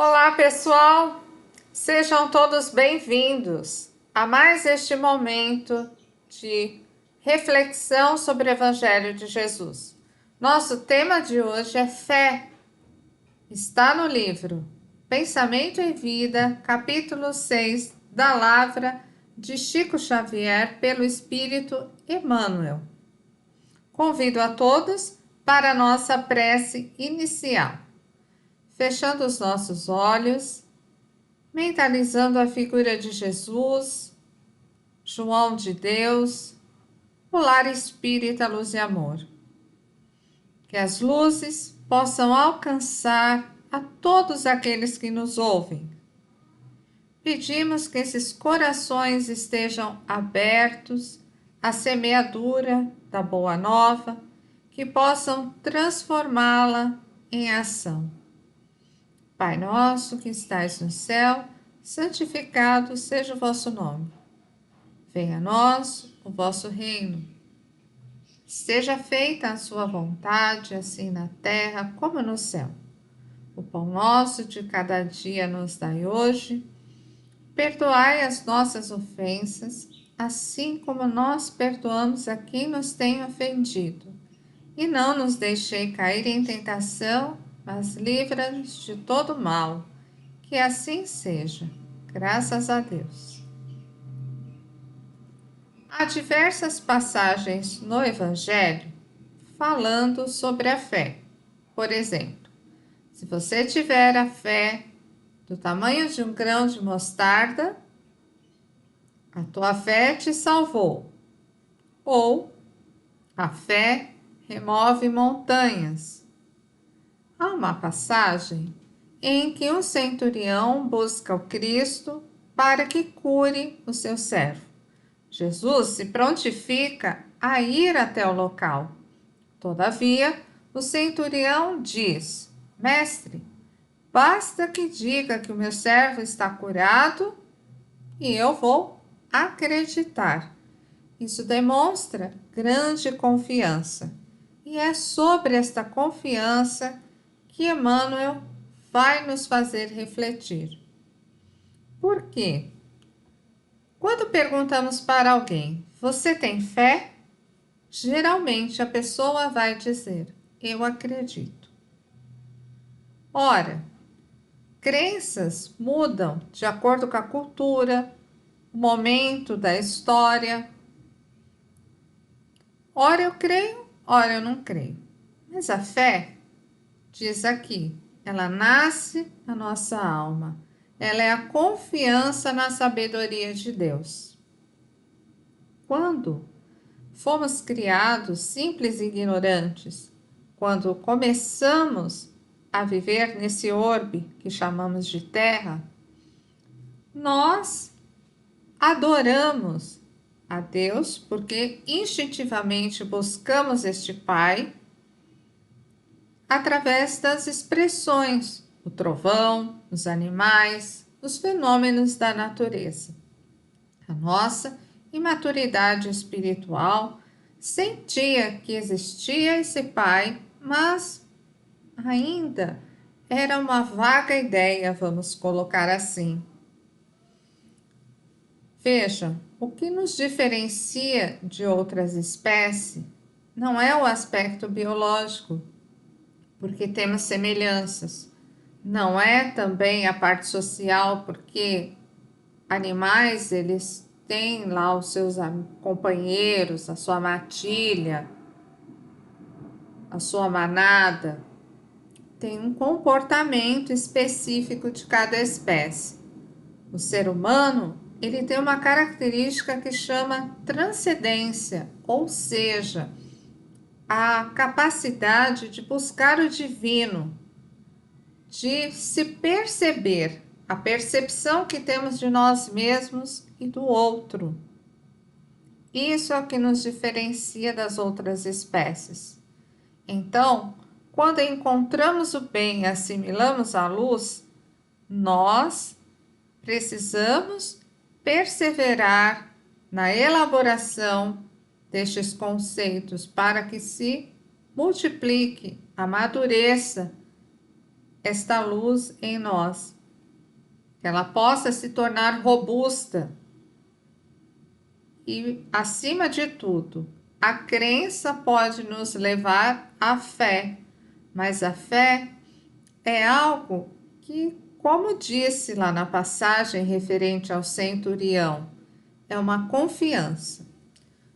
Olá, pessoal! Sejam todos bem-vindos a mais este momento de reflexão sobre o Evangelho de Jesus. Nosso tema de hoje é fé. Está no livro Pensamento e Vida, capítulo 6, da Lavra de Chico Xavier, pelo Espírito Emmanuel. Convido a todos para a nossa prece inicial. Fechando os nossos olhos, mentalizando a figura de Jesus, João de Deus, o lar espírita Luz e Amor. Que as luzes possam alcançar a todos aqueles que nos ouvem. Pedimos que esses corações estejam abertos à semeadura da Boa Nova, que possam transformá-la em ação. Pai nosso que estais no céu, santificado seja o vosso nome. Venha a nós o vosso reino. Seja feita a sua vontade, assim na terra como no céu. O pão nosso de cada dia nos dai hoje. Perdoai as nossas ofensas, assim como nós perdoamos a quem nos tem ofendido. E não nos deixei cair em tentação, mas livra-nos de todo mal. Que assim seja, graças a Deus. Há diversas passagens no Evangelho falando sobre a fé. Por exemplo, se você tiver a fé do tamanho de um grão de mostarda, a tua fé te salvou. Ou a fé remove montanhas. Há uma passagem em que um centurião busca o Cristo para que cure o seu servo. Jesus se prontifica a ir até o local. Todavia, o centurião diz: Mestre, basta que diga que o meu servo está curado e eu vou acreditar. Isso demonstra grande confiança. E é sobre esta confiança que Emmanuel vai nos fazer refletir. Por quê? Quando perguntamos para alguém, você tem fé? Geralmente a pessoa vai dizer, eu acredito. Ora, crenças mudam de acordo com a cultura, o momento da história. Ora eu creio, ora eu não creio. Mas a fé, diz aqui, ela nasce na nossa alma. Ela é a confiança na sabedoria de Deus. Quando fomos criados simples e ignorantes, quando começamos a viver nesse orbe que chamamos de terra, nós adoramos a Deus porque instintivamente buscamos este Pai através das expressões, o trovão, os animais, os fenômenos da natureza. A nossa imaturidade espiritual sentia que existia esse Pai, mas ainda era uma vaga ideia, vamos colocar assim. Vejam, o que nos diferencia de outras espécies não é o aspecto biológico, porque temos semelhanças. Não é também a parte social, porque animais, eles têm lá os seus companheiros, a sua matilha, a sua manada. Tem um comportamento específico de cada espécie. O ser humano, ele tem uma característica que chama transcendência, ou seja, a capacidade de buscar o divino, de se perceber, a percepção que temos de nós mesmos e do outro. Isso é o que nos diferencia das outras espécies. Então, quando encontramos o bem e assimilamos a luz, nós precisamos perseverar na elaboração destes conceitos para que se multiplique, amadureça esta luz em nós, que ela possa se tornar robusta. E, acima de tudo, a crença pode nos levar à fé, mas a fé é algo que, como disse lá na passagem referente ao centurião, é uma confiança.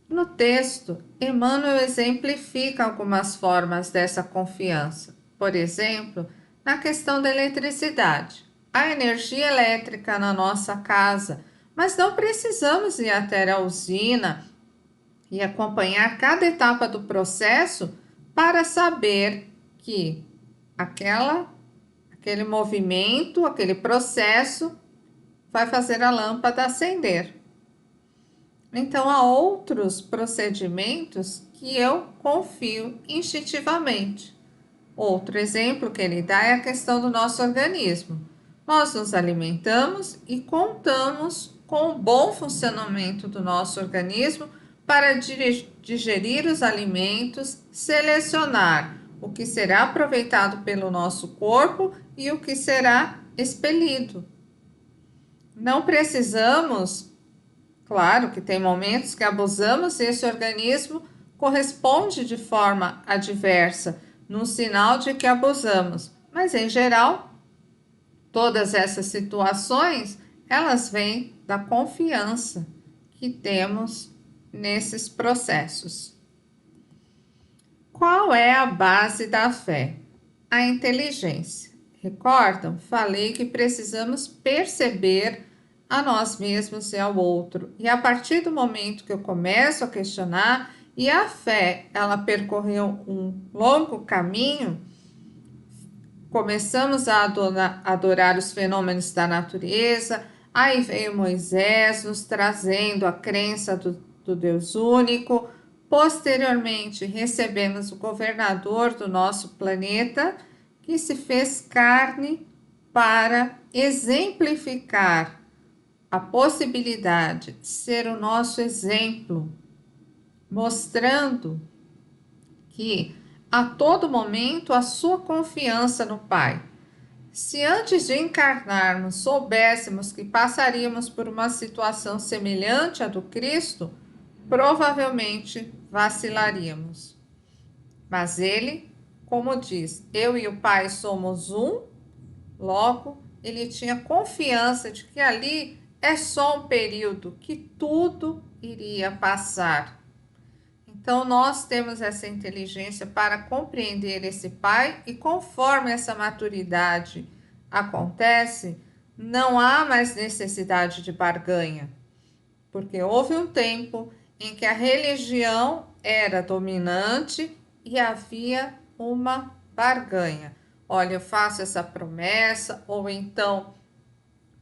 No texto, Emmanuel exemplifica algumas formas dessa confiança. Por exemplo, na questão da eletricidade. Há energia elétrica na nossa casa, mas não precisamos ir até a usina e acompanhar cada etapa do processo para saber que aquele movimento, aquele processo vai fazer a lâmpada acender. Então, há outros procedimentos que eu confio instintivamente. Outro exemplo que ele dá é a questão do nosso organismo. Nós nos alimentamos e contamos com o bom funcionamento do nosso organismo para digerir os alimentos, selecionar o que será aproveitado pelo nosso corpo e o que será expelido. Não precisamos. Claro que tem momentos que abusamos e esse organismo corresponde de forma adversa, num sinal de que abusamos. Mas, em geral, todas essas situações, elas vêm da confiança que temos nesses processos. Qual é a base da fé? A inteligência. Recordam? Falei que precisamos perceber a nós mesmos e ao outro. E a partir do momento que eu começo a questionar, e a fé, ela percorreu um longo caminho, começamos a adorar os fenômenos da natureza, aí veio Moisés nos trazendo a crença do Deus único, posteriormente recebemos o governador do nosso planeta, que se fez carne para exemplificar a possibilidade de ser o nosso exemplo, mostrando que a todo momento a sua confiança no Pai. Se antes de encarnarmos soubéssemos que passaríamos por uma situação semelhante à do Cristo, provavelmente vacilaríamos. Mas ele, como diz, eu e o Pai somos um, logo ele tinha confiança de que ali é só um período, que tudo iria passar. Então, nós temos essa inteligência para compreender esse Pai e conforme essa maturidade acontece, não há mais necessidade de barganha, porque houve um tempo em que a religião era dominante e havia uma barganha. Olha, eu faço essa promessa, ou então,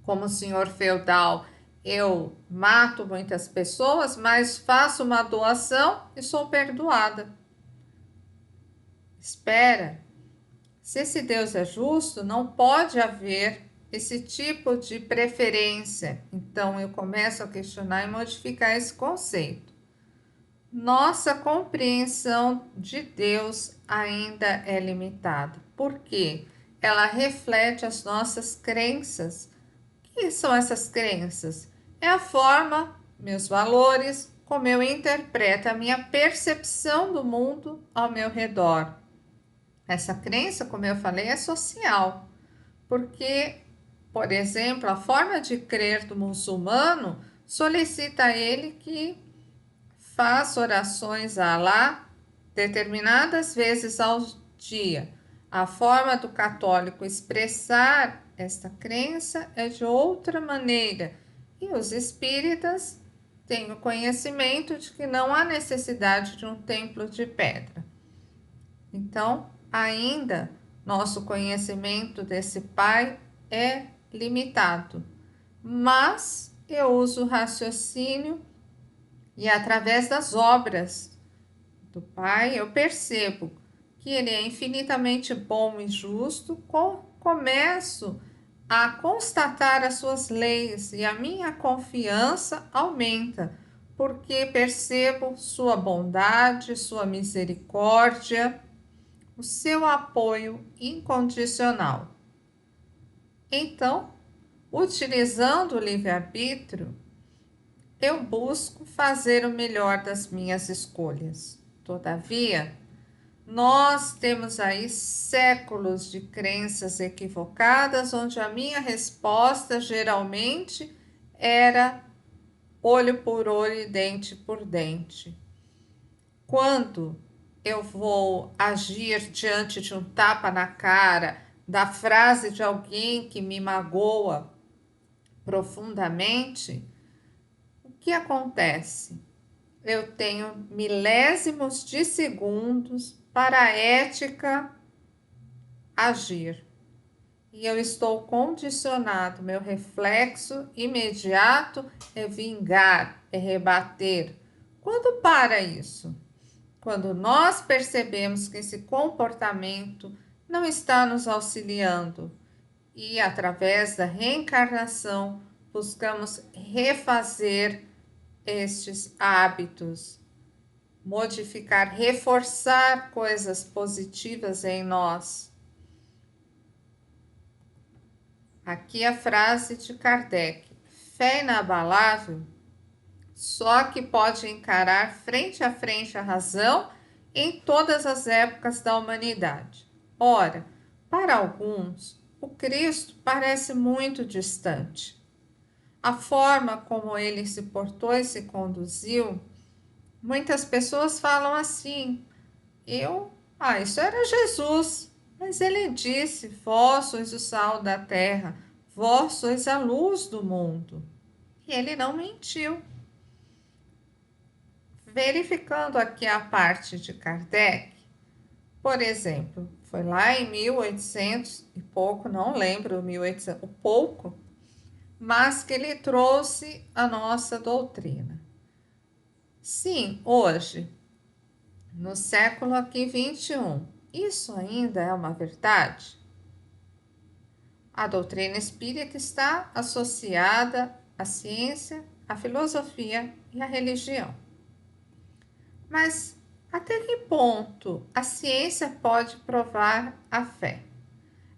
como senhor feudal, eu mato muitas pessoas, mas faço uma doação e sou perdoada. Espera, se esse Deus é justo, não pode haver esse tipo de preferência. Então eu começo a questionar e modificar esse conceito. Nossa compreensão de Deus ainda é limitada. Por quê? Ela reflete as nossas crenças. O que são essas crenças? É a forma, meus valores, como eu interpreto a minha percepção do mundo ao meu redor. Essa crença, como eu falei, é social, porque, por exemplo, a forma de crer do muçulmano solicita a ele que faça orações a Alá determinadas vezes ao dia. A forma do católico expressar esta crença é de outra maneira, e os espíritas têm o conhecimento de que não há necessidade de um templo de pedra. Então, ainda nosso conhecimento desse Pai é limitado, mas eu uso o raciocínio e através das obras do Pai eu percebo que Ele é infinitamente bom e justo, começo a constatar as suas leis e a minha confiança aumenta, porque percebo sua bondade, sua misericórdia, o seu apoio incondicional. Então, utilizando o livre-arbítrio, eu busco fazer o melhor das minhas escolhas. Todavia, nós temos aí séculos de crenças equivocadas, onde a minha resposta geralmente era olho por olho e dente por dente. Quando eu vou agir diante de um tapa na cara, da frase de alguém que me magoa profundamente, o que acontece? Eu tenho milésimos de segundos para a ética agir. E eu estou condicionado, meu reflexo imediato é vingar, é rebater. Quando para isso? Quando nós percebemos que esse comportamento não está nos auxiliando e, através da reencarnação, buscamos refazer estes hábitos, modificar, reforçar coisas positivas em nós. Aqui a frase de Kardec: fé inabalável só que pode encarar frente a frente a razão em todas as épocas da humanidade. Ora, para alguns, o Cristo parece muito distante. A forma como ele se portou e se conduziu, muitas pessoas falam assim: isso era Jesus, mas ele disse: vós sois o sal da terra, vós sois a luz do mundo. E ele não mentiu. Verificando aqui a parte de Kardec, por exemplo, foi lá em 1800 e pouco, não lembro, 1800, pouco, mas que ele trouxe a nossa doutrina. Sim, hoje, no século aqui 21, isso ainda é uma verdade? A doutrina espírita está associada à ciência, à filosofia e à religião. Mas até que ponto a ciência pode provar a fé?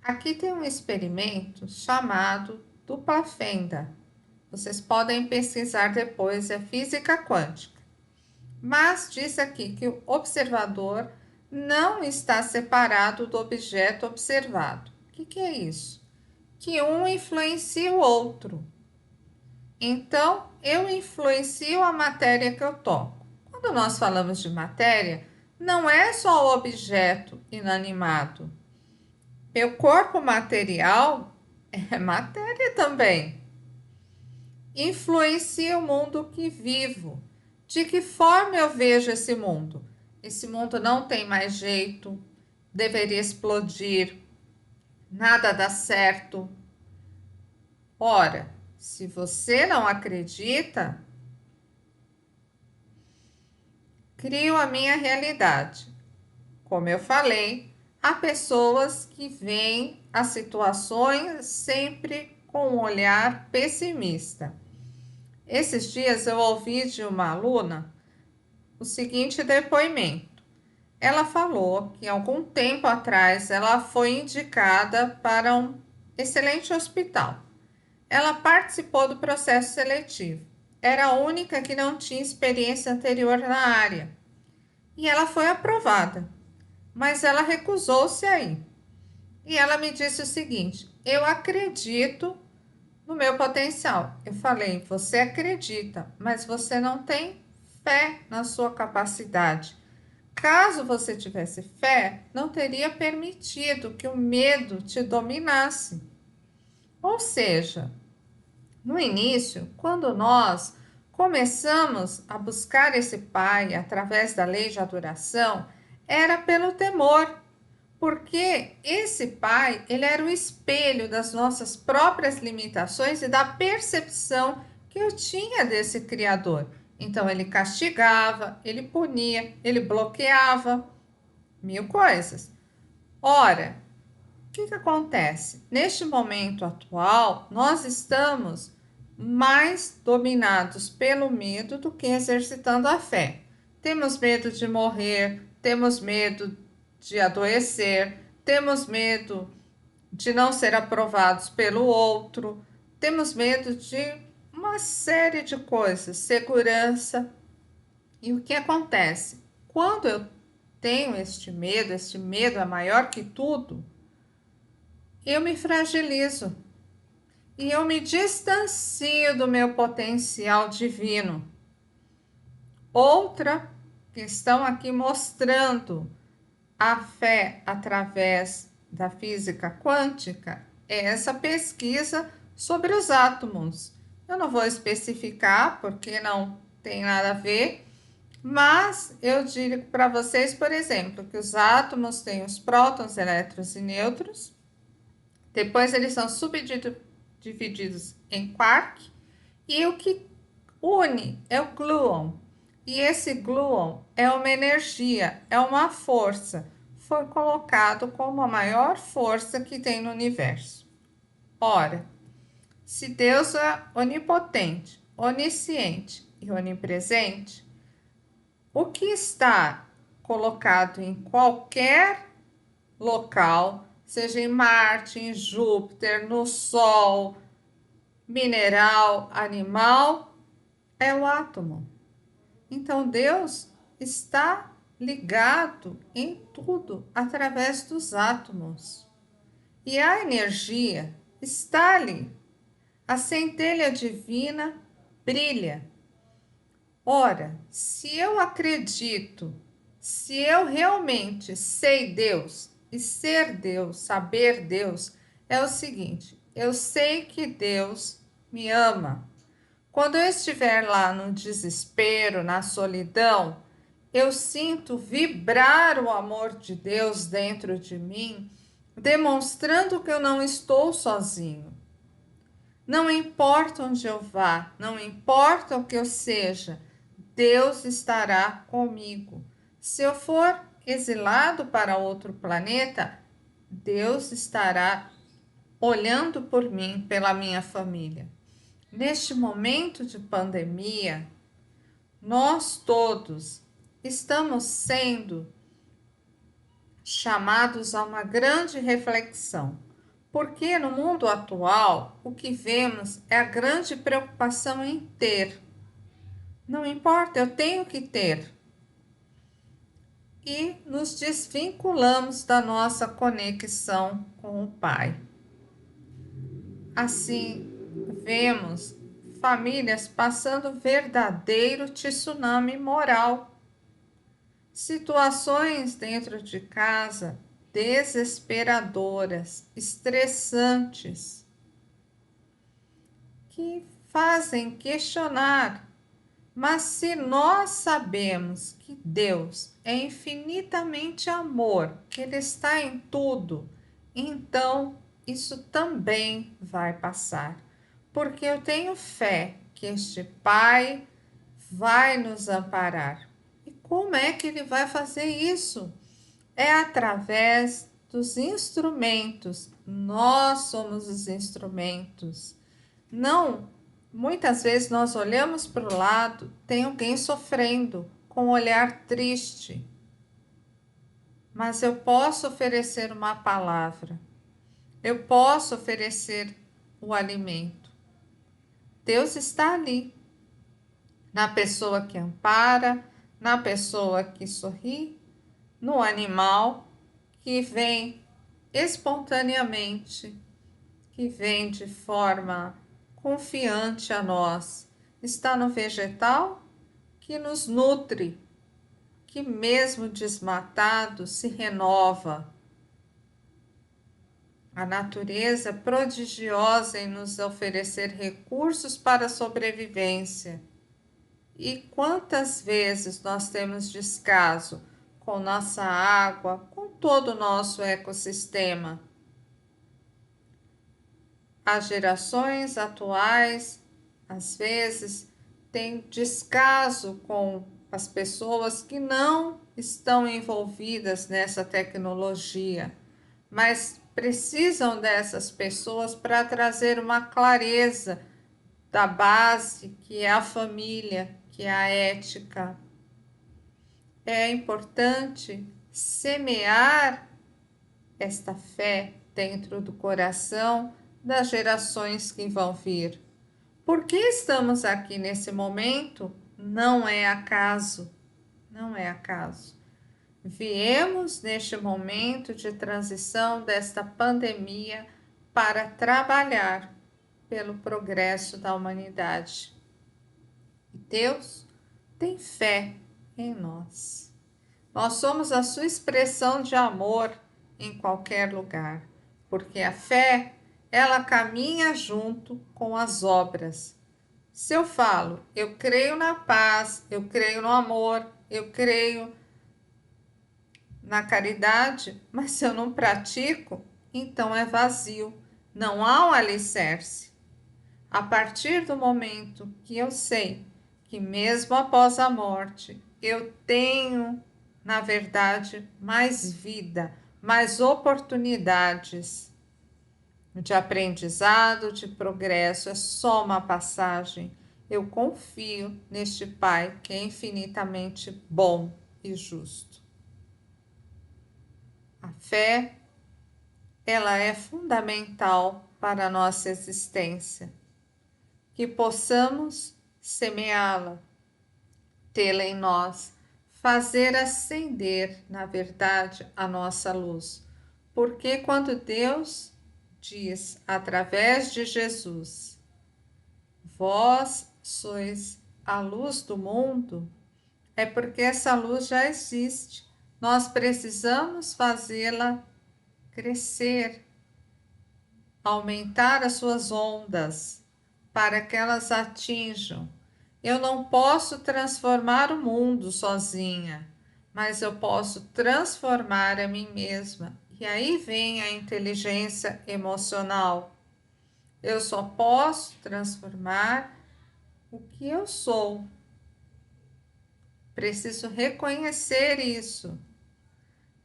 Aqui tem um experimento chamado dupla fenda. Vocês podem pesquisar depois, é física quântica. Mas diz aqui que o observador não está separado do objeto observado. O que é isso? Que um influencia o outro. Então, eu influencio a matéria que eu toco. Quando nós falamos de matéria, não é só o objeto inanimado. Meu corpo material é matéria também. Influencia o mundo que vivo. De que forma eu vejo esse mundo? Esse mundo não tem mais jeito, deveria explodir, nada dá certo. Ora, se você não acredita, crio a minha realidade. Como eu falei, há pessoas que veem as situações sempre com um olhar pessimista. Esses dias eu ouvi de uma aluna o seguinte depoimento. Ela falou que algum tempo atrás ela foi indicada para um excelente hospital. Ela participou do processo seletivo. Era a única que não tinha experiência anterior na área. E ela foi aprovada, mas ela recusou-se a ir. E ela me disse o seguinte: eu acredito no meu potencial. Eu falei: você acredita, mas você não tem fé na sua capacidade. Caso você tivesse fé, não teria permitido que o medo te dominasse. Ou seja, no início, quando nós começamos a buscar esse Pai através da lei de adoração, era pelo temor, porque esse Pai, ele era o espelho das nossas próprias limitações e da percepção que eu tinha desse Criador. Então, ele castigava, ele punia, ele bloqueava, mil coisas. Ora, o que acontece? Neste momento atual, nós estamos mais dominados pelo medo do que exercitando a fé. Temos medo de morrer, temos medo de adoecer, temos medo de não ser aprovados pelo outro, temos medo de uma série de coisas, segurança. E o que acontece? Quando eu tenho este medo é maior que tudo, eu me fragilizo e eu me distancio do meu potencial divino. Outra questão aqui mostrando a fé através da física quântica é essa pesquisa sobre os átomos. Eu não vou especificar porque não tem nada a ver, mas eu digo para vocês, por exemplo, que os átomos têm os prótons, elétrons e nêutrons. Depois eles são subdivididos em quark e o que une é o gluon. E esse gluon é uma energia, é uma força. Foi colocado como a maior força que tem no universo. Ora, se Deus é onipotente, onisciente e onipresente, o que está colocado em qualquer local, seja em Marte, em Júpiter, no Sol, mineral, animal, é o átomo. Então Deus está ligado em tudo através dos átomos. E a energia está ali. A centelha divina brilha. Ora, se eu acredito, se eu realmente sei Deus, e ser Deus, saber Deus, é o seguinte: eu sei que Deus me ama. Quando eu estiver lá no desespero, na solidão, eu sinto vibrar o amor de Deus dentro de mim, demonstrando que eu não estou sozinho. Não importa onde eu vá, não importa o que eu seja, Deus estará comigo. Se eu for exilado para outro planeta, Deus estará olhando por mim, pela minha família. Neste momento de pandemia, nós todos estamos sendo chamados a uma grande reflexão, porque no mundo atual o que vemos é a grande preocupação em ter. Não importa, eu tenho que ter. E nos desvinculamos da nossa conexão com o Pai. Assim, vemos famílias passando verdadeiro tsunami moral. Situações dentro de casa desesperadoras, estressantes, que fazem questionar. Mas se nós sabemos que Deus é infinitamente amor, que Ele está em tudo, então isso também vai passar. Porque eu tenho fé que este Pai vai nos amparar. E como é que Ele vai fazer isso? É através dos instrumentos. Nós somos os instrumentos. Não, muitas vezes nós olhamos para o lado, tem alguém sofrendo, com um olhar triste. Mas eu posso oferecer uma palavra. Eu posso oferecer o alimento. Deus está ali, na pessoa que ampara, na pessoa que sorri, no animal que vem espontaneamente, que vem de forma confiante a nós. Está no vegetal que nos nutre, que mesmo desmatado se renova. A natureza é prodigiosa em nos oferecer recursos para a sobrevivência. E quantas vezes nós temos descaso com nossa água, com todo o nosso ecossistema? As gerações atuais, às vezes, têm descaso com as pessoas que não estão envolvidas nessa tecnologia, mas precisam dessas pessoas para trazer uma clareza da base, que é a família, que é a ética. É importante semear esta fé dentro do coração das gerações que vão vir. Por que estamos aqui nesse momento? Não é acaso, não é acaso. Viemos neste momento de transição desta pandemia para trabalhar pelo progresso da humanidade. E Deus tem fé em nós. Nós somos a sua expressão de amor em qualquer lugar, porque a fé, ela caminha junto com as obras. Se eu falo, eu creio na paz, eu creio no amor, eu creio na caridade, mas se eu não pratico, então é vazio, não há um alicerce. A partir do momento que eu sei que mesmo após a morte, eu tenho, na verdade, mais vida, mais oportunidades de aprendizado, de progresso, é só uma passagem. Eu confio neste Pai que é infinitamente bom e justo. A fé, ela é fundamental para a nossa existência. Que possamos semeá-la, tê-la em nós, fazer acender, na verdade, a nossa luz. Porque quando Deus diz, através de Jesus, vós sois a luz do mundo, é porque essa luz já existe. Nós precisamos fazê-la crescer, aumentar as suas ondas, para que elas atinjam. Eu não posso transformar o mundo sozinha, mas eu posso transformar a mim mesma. E aí vem a inteligência emocional. Eu só posso transformar o que eu sou. Preciso reconhecer isso.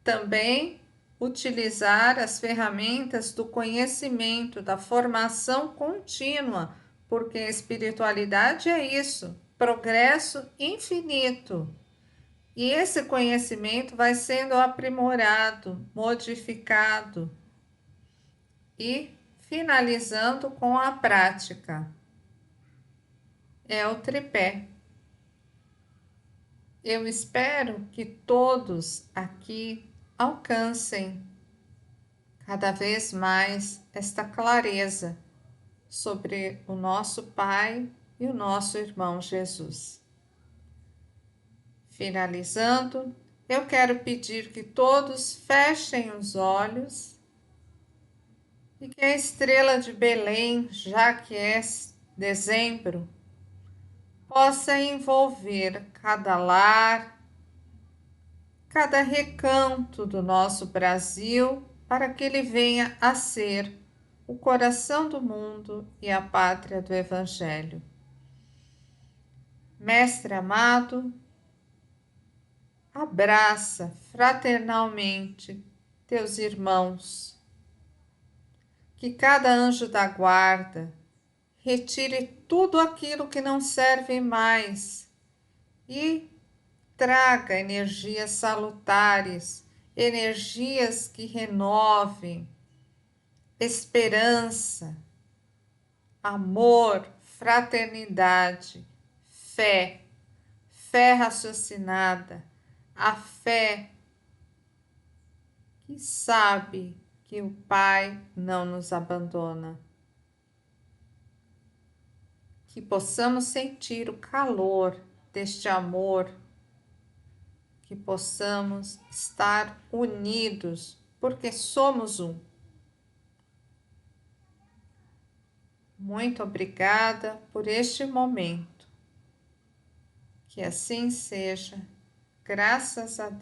Também utilizar as ferramentas do conhecimento, da formação contínua, porque a espiritualidade é isso, progresso infinito. E esse conhecimento vai sendo aprimorado, modificado e finalizando com a prática. É o tripé. Eu espero que todos aqui alcancem cada vez mais esta clareza sobre o nosso Pai e o nosso irmão Jesus. Finalizando, eu quero pedir que todos fechem os olhos e que a estrela de Belém, já que é dezembro, possa envolver cada lar, cada recanto do nosso Brasil, para que ele venha a ser o coração do mundo e a pátria do Evangelho. Mestre amado, abraça fraternalmente teus irmãos, que cada anjo da guarda retire tudo aquilo que não serve mais e traga energias salutares, energias que renovem, esperança, amor, fraternidade, fé, fé raciocinada, a fé que sabe que o Pai não nos abandona. Que possamos sentir o calor deste amor, que possamos estar unidos, porque somos um. Muito obrigada por este momento. Que assim seja, graças a Deus.